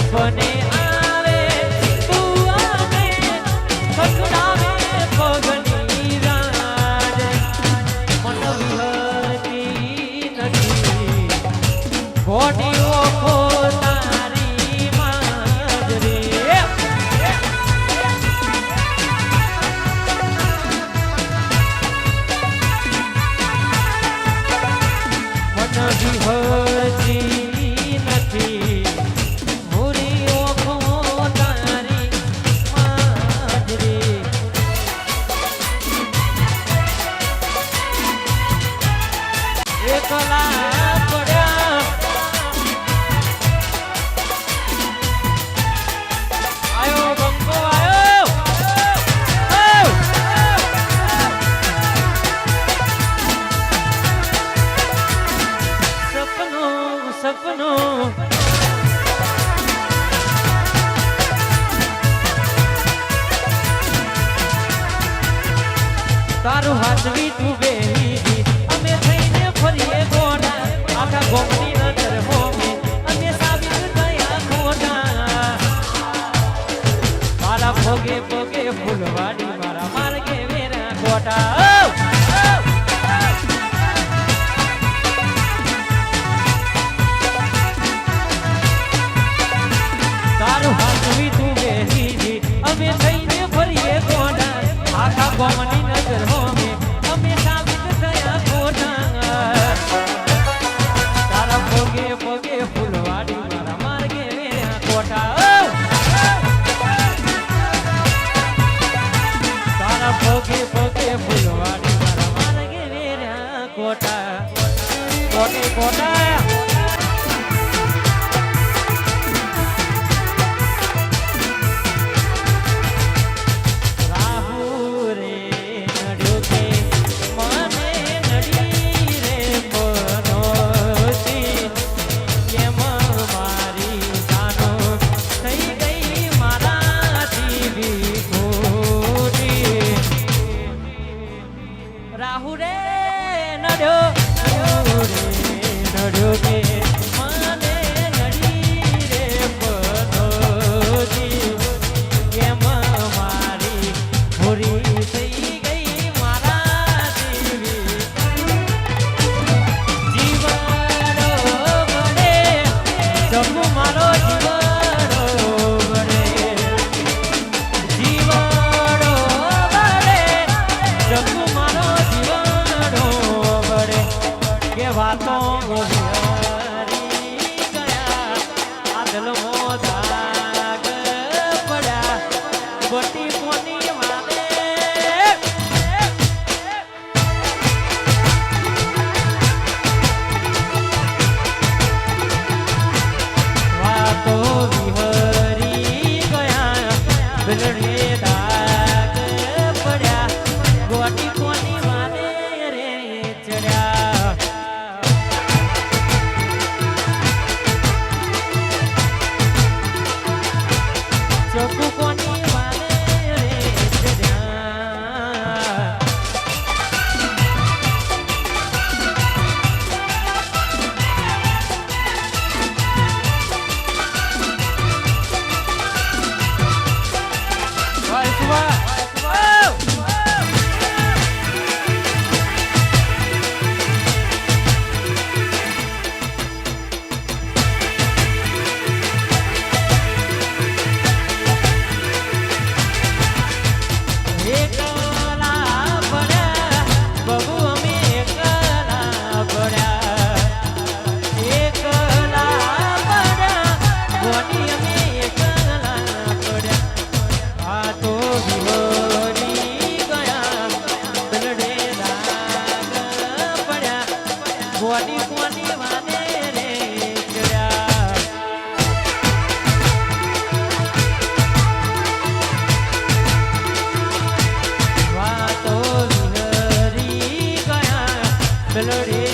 સપને આવે તું આવે ખખડાવે પગની રાજ મન વિહરતી નથી ગોડી ઓખો તારી માજરે મન વિહરતી નથી મોરી ઓખો તારી માજરે એકલા પડ્યા આયો બંકો આયો સપનું તારું હાથવી તું બેહી અમે થઈને ફરીએ ગોડા આખા ગોમની નજર હોમે અમે સાબિત થયા ખોટા મારા ભોગે ભોગે ફૂલવાડી મારા માર્ગે વેરા ખોટા તારું હાથવી તું બેહી અમે થઈને ફરીએ ગોડા આખા ગોમની નજર હોમે અમે સાબિત થયા ખોટા તારા ભોગે ભોગે ફૂલવાડી મારા માર્ગે વેરા ખોટા તારા ભોગે ભોગે ફૂલવાડી મારા માર્ગે વેરા ખોટા કોટે કોટા રાહુ રે નડ્યો કે મને નડી રે પનોતી કેમ મારી ભૂરી થઈ ગઈ મારા જીવી જીવનો બને જમુ મારો જીવનો બને જીવનો બને જમુ મારો વાતો ગોરી ગયા આદલ મોદાગ પડ્યા ગોટી કોની વાલે વાતો વિહરી ગયા બિલડે દાગ પડ્યા ગોટી કોની વાલે રે ચડ્યા ચોખ્ખું કોની વાલે રે ચડ્યા ગોડી કોની વાલે રે ચડ્યા વાતો વિહરી ગયા બલડે